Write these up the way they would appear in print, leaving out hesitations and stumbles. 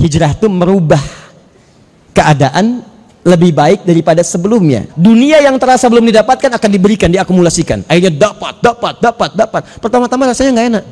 hijrah itu merubah keadaan lebih baik daripada sebelumnya. Dunia yang terasa belum didapatkan akan diberikan, diakumulasikan. Akhirnya dapat. Pertama-tama rasanya nggak enak.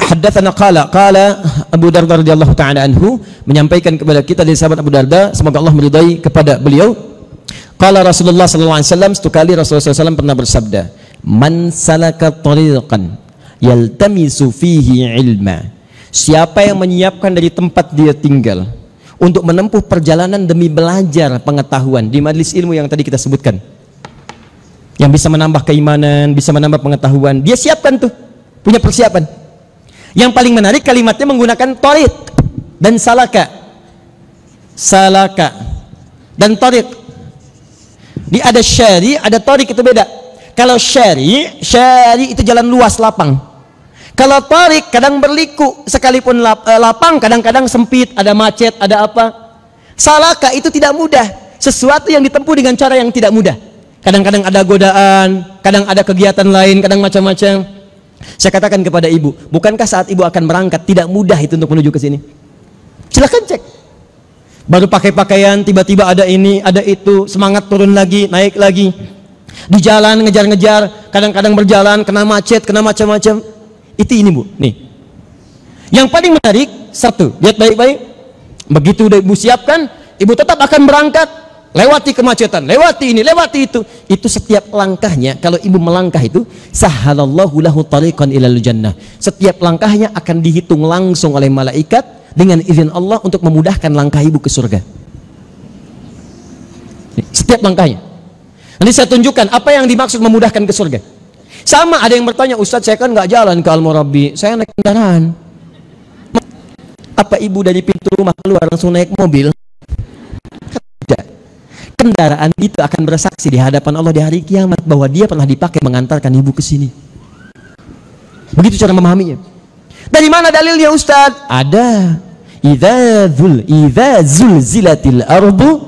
Haddatsana qala Abu Darda radhiyallahu ta'ala anhu menyampaikan kepada kita dari sahabat Abu Darda, semoga Allah meridai kepada beliau. Qala Rasulullah sallallahu alaihi wasallam, satu kali Rasulullah SAW pernah bersabda, "Man salaka tariqan yaltamisu fihi ilma." Siapa yang menyiapkan dari tempat dia tinggal untuk menempuh perjalanan demi belajar pengetahuan di majelis ilmu yang tadi kita sebutkan, yang bisa menambah keimanan, bisa menambah pengetahuan, dia siapkan tuh, punya persiapan. Yang paling menarik kalimatnya menggunakan tariq dan salaka dan tariq. Dia ada syari, ada tariq, itu beda. Kalau syari itu jalan luas, lapang. Kalau tariq kadang berliku, sekalipun lapang kadang-kadang sempit, ada macet, ada apa. Salaka itu tidak mudah, sesuatu yang ditempuh dengan cara yang tidak mudah. Kadang-kadang ada godaan, kadang ada kegiatan lain, kadang macam-macam. Saya katakan kepada ibu, bukankah saat ibu akan berangkat tidak mudah itu untuk menuju ke sini? Silahkan cek. Baru pakai pakaian, tiba-tiba ada ini, ada itu, semangat turun lagi, naik lagi. Di jalan ngejar-ngejar, kadang-kadang berjalan kena macet, kena macam-macam. Itu ini bu, nih. Yang paling menarik satu, lihat baik-baik. Begitu udah ibu siapkan, ibu tetap akan berangkat, lewati kemacetan, lewati ini, lewati itu. Itu setiap langkahnya, kalau ibu melangkah itu, sahalallahu lahu tariqan ilal jannah. Setiap langkahnya akan dihitung langsung oleh malaikat dengan izin Allah untuk memudahkan langkah ibu ke surga. Setiap langkahnya. Nanti saya tunjukkan apa yang dimaksud memudahkan ke surga. Sama ada yang bertanya, Ustadz saya kan nggak jalan ke Al-Murabbi, saya naik kendaraan. Apa ibu dari pintu rumah keluar langsung naik mobil? Tidak. Kendaraan itu akan bersaksi di hadapan Allah di hari kiamat bahwa dia pernah dipakai mengantarkan ibu ke sini. Begitu cara memahaminya. Dari mana dalilnya Ustadz? Ada. Idza zulzilatil ardu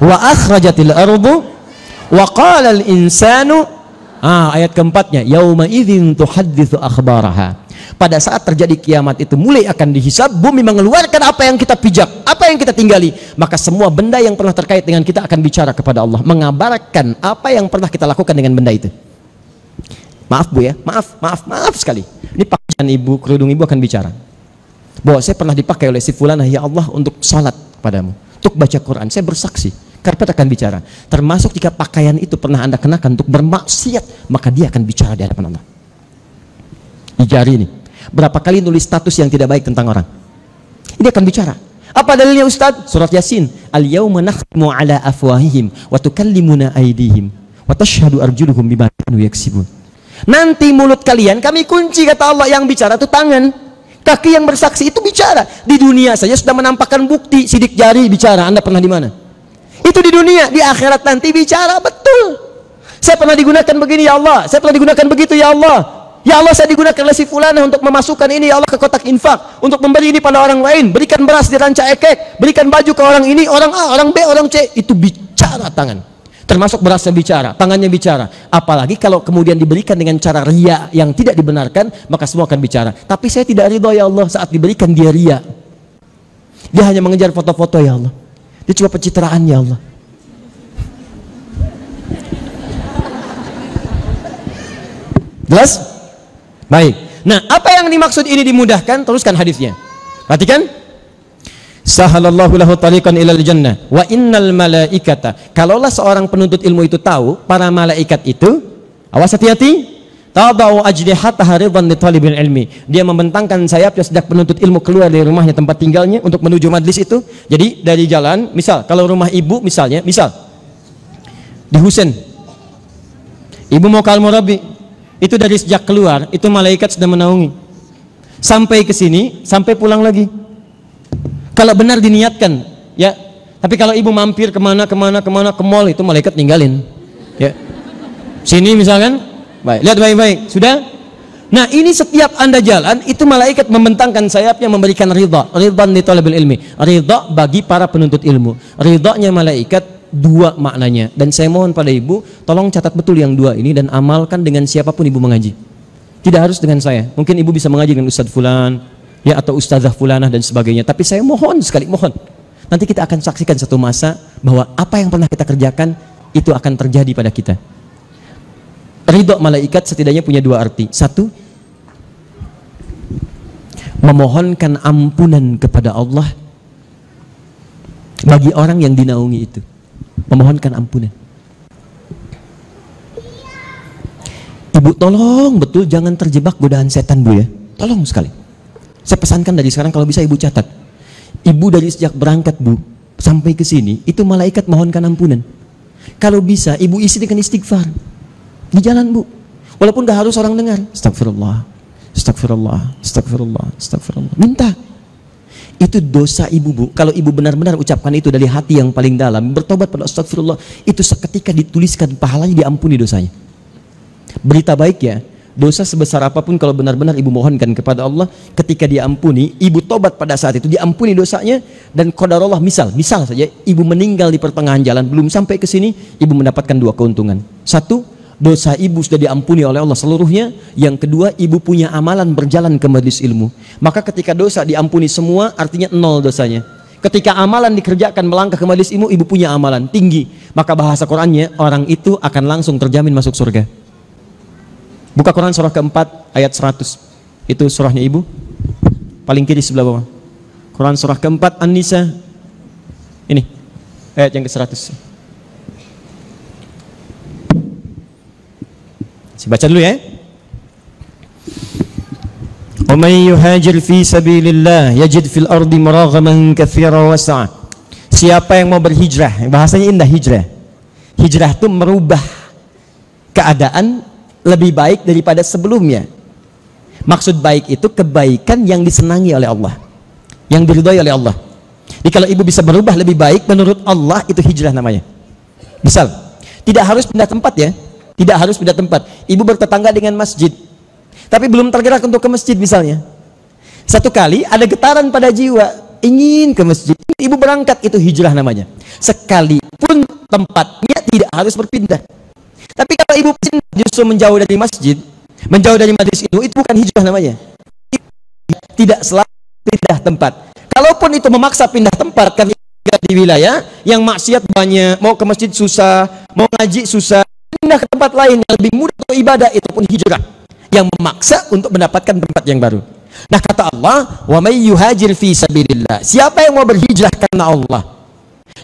wa akhrajatil ardu wa qala al insanu. Ayat keempatnya, yauma idzin tuhadditsu akhbaraha. Pada saat terjadi kiamat itu mulai akan dihisab, bumi mengeluarkan apa yang kita pijak, apa yang kita tinggali, maka semua benda yang pernah terkait dengan kita akan bicara kepada Allah, mengabarkan apa yang pernah kita lakukan dengan benda itu. Maaf bu ya, maaf sekali. Ini pakaian ibu, kerudung ibu akan bicara bahwa saya pernah dipakai oleh si fulanah ya Allah untuk salat padamu, untuk baca Quran. Saya bersaksi. Karpet akan bicara, termasuk jika pakaian itu pernah anda kenakan untuk bermaksiat, maka dia akan bicara di hadapan Allah. Di jari ini, berapa kali nulis status yang tidak baik tentang orang, dia akan bicara. Apa dalilnya Ustaz? Surat Yasin, al-yawma nakhtimu ala afwahihim wa tukallimuna aydihim wa tashhadu arjuluhum bima kanu yaksibun. Nanti mulut kalian kami kunci, kata Allah. Yang bicara itu tangan, kaki yang bersaksi itu bicara. Di dunia saja sudah menampakkan bukti, sidik jari bicara. Anda pernah di mana? Itu di dunia, di akhirat nanti bicara betul. Saya pernah digunakan begini ya Allah, saya pernah digunakan begitu ya Allah. Ya Allah, saya digunakan oleh si fulanah untuk memasukkan ini ya Allah ke kotak infak, untuk memberi ini pada orang lain, berikan beras di ranca ekek, berikan baju ke orang ini, orang A, orang B, orang C. Itu bicara tangan. Termasuk berasnya bicara, tangannya bicara. Apalagi kalau kemudian diberikan dengan cara riya yang tidak dibenarkan, maka semua akan bicara. Tapi saya tidak ridho ya Allah saat diberikan dia riya. Dia hanya mengejar foto-foto ya Allah. Dia cuma pencitraan ya Allah. Jelas? Baik. Nah, apa yang dimaksud ini dimudahkan? Teruskan hadisnya. Perhatikan. Sahalallahu lahu tariqan ilal jannah wa innal malaikata. Kalaulah seorang penuntut ilmu itu tahu, para malaikat itu, awas hati-hati, tadau ajnihataha ridwan li talibil ilmi. Dia membentangkan sayapnya sejak penuntut ilmu keluar dari rumahnya, tempat tinggalnya, untuk menuju majlis itu. Jadi dari jalan, misal kalau rumah ibu misalnya, misal di Husen, ibu mau ke Al-Murabbi, itu dari sejak keluar itu malaikat sudah menaungi sampai ke sini, sampai pulang lagi. Kalau benar diniatkan, ya. Tapi kalau ibu mampir kemana ke mall, itu malaikat ninggalin, ya. Sini misalkan, baik, lihat baik-baik, sudah. Nah, ini setiap anda jalan, itu malaikat membentangkan sayapnya, memberikan ridha, ridhan li talabil ilmi, ridha bagi para penuntut ilmu. Ridhanya malaikat dua maknanya, dan saya mohon pada ibu, tolong catat betul yang dua ini dan amalkan dengan siapapun ibu mengaji. Tidak harus dengan saya, mungkin ibu bisa mengaji dengan Ustadz Fulan, ya, atau ustazah fulanah dan sebagainya. Tapi saya mohon sekali, mohon, nanti kita akan saksikan satu masa bahwa apa yang pernah kita kerjakan itu akan terjadi pada kita. Ridho malaikat setidaknya punya dua arti. Satu, memohonkan ampunan kepada Allah bagi orang yang dinaungi itu. Memohonkan ampunan. Ibu tolong betul jangan terjebak godaan setan, Bu, ya. Tolong sekali. Saya pesankan dari sekarang, kalau bisa Ibu catat. Ibu dari sejak berangkat, Bu, sampai ke sini itu malaikat mohonkan ampunan. Kalau bisa Ibu isi dengan istighfar di jalan, Bu. Walaupun gak harus orang dengar. Astagfirullah, astagfirullah, astagfirullah, astagfirullah. Minta. Itu dosa Ibu, Bu. Kalau Ibu benar-benar ucapkan itu dari hati yang paling dalam, bertobat pada astagfirullah, itu seketika dituliskan pahalanya, diampuni dosanya. Berita baik ya, dosa sebesar apapun kalau benar-benar Ibu mohonkan kepada Allah, ketika diampuni, Ibu tobat pada saat itu, diampuni dosanya. Dan qadarullah, misal saja Ibu meninggal di pertengahan jalan, belum sampai ke sini, Ibu mendapatkan dua keuntungan. Satu, dosa Ibu sudah diampuni oleh Allah seluruhnya. Yang kedua, Ibu punya amalan berjalan ke majelis ilmu. Maka ketika dosa diampuni semua, artinya nol dosanya. Ketika amalan dikerjakan melangkah ke majelis ilmu, Ibu punya amalan tinggi. Maka bahasa Qurannya, orang itu akan langsung terjamin masuk surga. Buka Quran surah keempat ayat 100. Itu surahnya Ibu, paling kiri sebelah bawah. Quran surah keempat An-Nisa. Ini ayat yang ke-100. Saya baca dulu ya. Wa may yuhajir fi sabilillah yajid fil ardi maraghaman katsiran wa sa'a. Siapa yang mau berhijrah, bahasanya indah, hijrah. Hijrah itu merubah keadaan lebih baik daripada sebelumnya. Maksud baik itu kebaikan yang disenangi oleh Allah, yang diridhai oleh Allah. Jadi kalau Ibu bisa berubah lebih baik menurut Allah, itu hijrah namanya. Misal, tidak harus pindah tempat ya. Tidak harus pindah tempat. Ibu bertetangga dengan masjid, tapi belum tergerak untuk ke masjid misalnya. Satu kali ada getaran pada jiwa, ingin ke masjid. Ibu berangkat, itu hijrah namanya. Sekalipun tempatnya tidak harus berpindah. Tapi kalau Ibu justru menjauh dari masjid, menjauh dari majelis itu bukan hijrah namanya. Tidak selalu pindah tempat. Kalaupun itu memaksa pindah tempat, karena di wilayah yang maksiat banyak, mau ke masjid susah, mau ngaji susah, pindah ke tempat lain yang lebih mudah untuk ibadah, itu pun hijrah. Yang memaksa untuk mendapatkan tempat yang baru. Nah, kata Allah, wa may yuhajir fi sabilillah. Siapa yang mau berhijrah karena Allah,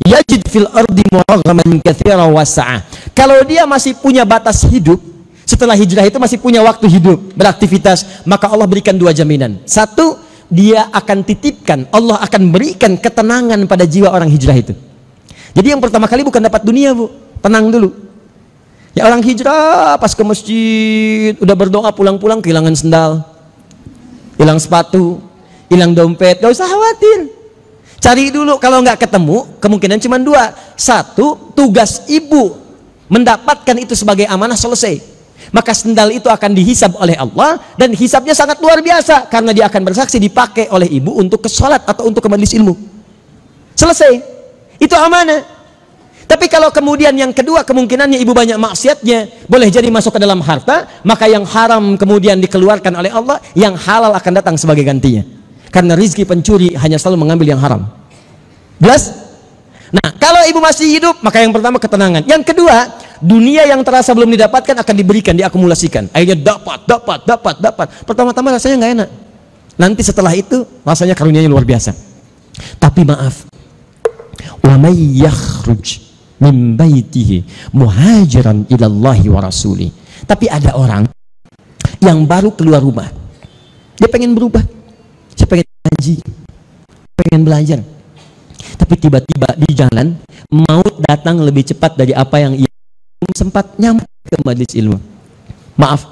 yajid fil ardi maraghaman katsiran wa sa'a. Kalau dia masih punya batas hidup, setelah hijrah itu masih punya waktu hidup, beraktivitas, maka Allah berikan dua jaminan. Satu, dia akan titipkan, Allah akan berikan ketenangan pada jiwa orang hijrah itu. Jadi yang pertama kali bukan dapat dunia, Bu, tenang dulu. Ya, orang hijrah pas ke masjid udah berdoa, pulang-pulang kehilangan sendal, hilang sepatu, hilang dompet. Gak usah khawatir, cari dulu. Kalau nggak ketemu, kemungkinan cuma dua. Satu, tugas Ibu mendapatkan itu sebagai amanah selesai, maka sendal itu akan dihisab oleh Allah, dan hisabnya sangat luar biasa karena dia akan bersaksi dipakai oleh Ibu untuk ke sholat atau untuk ke majelis ilmu. Selesai, itu amanah. Tapi kalau kemudian yang kedua, kemungkinannya Ibu banyak maksiatnya, boleh jadi masuk ke dalam harta, maka yang haram kemudian dikeluarkan oleh Allah, yang halal akan datang sebagai gantinya. Karena rizki pencuri hanya selalu mengambil yang haram. Jelas? Nah, kalau Ibu masih hidup, maka yang pertama ketenangan. Yang kedua, dunia yang terasa belum didapatkan akan diberikan, diakumulasikan. Akhirnya dapat. Pertama-tama rasanya nggak enak. Nanti setelah itu rasanya karunianya luar biasa. Tapi maaf, wa may yakhruj min baitihi muhajiran ilallahi wa rasuli. Tapi ada orang yang baru keluar rumah, dia pengen berubah, saya pengen ngaji, pengen belajar, tapi tiba-tiba di jalan maut datang lebih cepat dari apa yang ia sempat nyampe ke majelis ilmu. Maaf,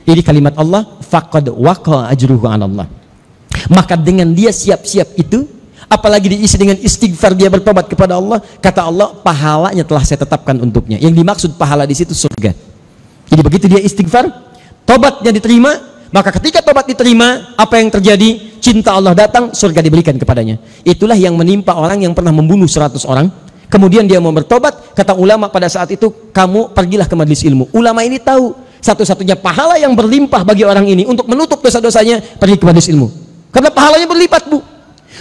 ini kalimat Allah, faqad waqa ajruhu 'ala Allah. Maka dengan dia siap-siap itu, apalagi diisi dengan istighfar, dia bertobat kepada Allah, kata Allah, pahalanya telah saya tetapkan untuknya. Yang dimaksud pahala di situ surga. Jadi begitu dia istighfar, tobatnya diterima, maka ketika tobat diterima, apa yang terjadi? Cinta Allah datang, surga diberikan kepadanya. Itulah yang menimpa orang yang pernah membunuh 100 orang, kemudian dia mau bertobat, kata ulama pada saat itu, kamu pergilah ke majelis ilmu. Ulama ini tahu, satu-satunya pahala yang berlimpah bagi orang ini untuk menutup dosa-dosanya, pergi ke majelis ilmu. Karena pahalanya berlipat, Bu.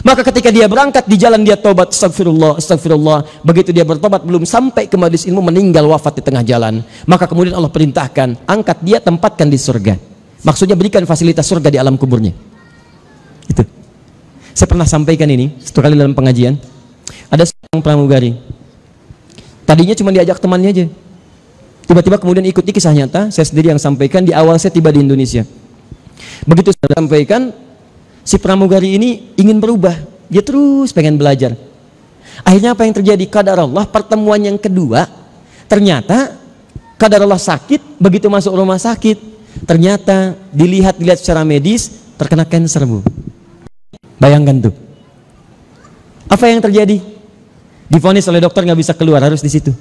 Maka ketika dia berangkat di jalan dia tobat, astagfirullah, astagfirullah. Begitu dia bertobat belum sampai ke majelis ilmu, meninggal wafat di tengah jalan. Maka kemudian Allah perintahkan, angkat dia, tempatkan di surga. Maksudnya berikan fasilitas surga di alam kuburnya. Itu. Saya pernah sampaikan ini satu kali dalam pengajian. Ada seorang pramugari. Tadinya cuma diajak temannya aja. Tiba-tiba kemudian ikuti kisah nyata. Saya sendiri yang sampaikan di awal saya tiba di Indonesia. Begitu saya sampaikan, si pramugari ini ingin berubah, dia terus pengen belajar. Akhirnya apa yang terjadi? Qadar Allah, pertemuan yang kedua, ternyata qadar Allah sakit. Begitu masuk rumah sakit, ternyata dilihat secara medis terkena kanker, Bu. Bayangkan tuh, apa yang terjadi? Divonis oleh dokter nggak bisa keluar, harus di situ.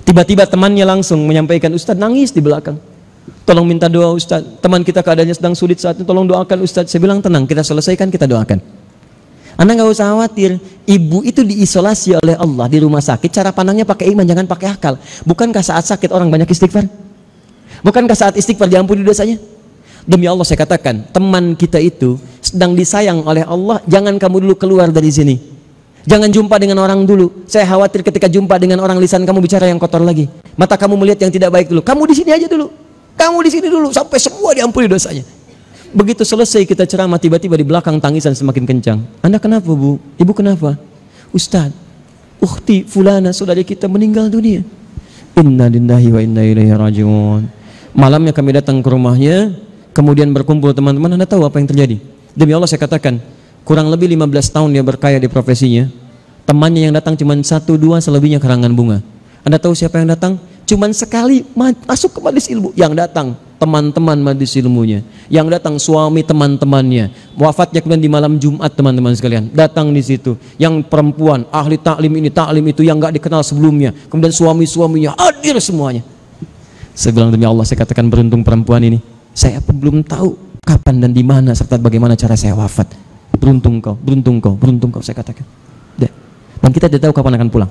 Tiba-tiba temannya langsung menyampaikan, Ustadz nangis di belakang. Tolong minta doa Ustadz, teman kita keadaannya sedang sulit saat ini, tolong doakan Ustadz. Saya bilang tenang, kita selesaikan, kita doakan. Anda nggak usah khawatir, ibu itu diisolasi oleh Allah di rumah sakit, cara pandangnya pakai iman, jangan pakai akal. Bukankah saat sakit orang banyak istighfar? Bukankah saat istighfar diampuni dosanya? Demi Allah saya katakan, teman kita itu sedang disayang oleh Allah, jangan kamu dulu keluar dari sini. Jangan jumpa dengan orang dulu. Saya khawatir ketika jumpa dengan orang lisan kamu bicara yang kotor lagi. Mata kamu melihat yang tidak baik dulu. Kamu di sini aja dulu. Kamu di sini dulu sampai semua diampuni dosanya. Begitu selesai kita ceramah, tiba-tiba di belakang tangisan semakin kencang. Anda kenapa, Bu? Ibu kenapa? Ustadz, ukhti fulana, saudari kita meninggal dunia. Inna lillahi wa inna ilaihi rajiun. Malamnya kami datang ke rumahnya, kemudian berkumpul teman-teman. Anda tahu apa yang terjadi? Demi Allah saya katakan, kurang lebih 15 tahun dia berkaya di profesinya. Temannya yang datang cuma 1-2, selebihnya karangan bunga. Anda tahu siapa yang datang? Cuman sekali masuk ke majelis ilmu. Yang datang teman-teman majelis ilmunya, yang datang suami teman-temannya. Wafatnya kemudian di malam Jumat, teman-teman sekalian. Datang di situ. Yang perempuan ahli taklim ini, taklim itu yang nggak dikenal sebelumnya. Kemudian suami-suaminya hadir semuanya. Saya bilang demi Allah, saya katakan beruntung perempuan ini. Saya pun belum tahu kapan dan di mana serta bagaimana cara saya wafat. Beruntung kau, beruntung kau, beruntung kau, saya katakan. Dan kita tidak tahu kapan akan pulang.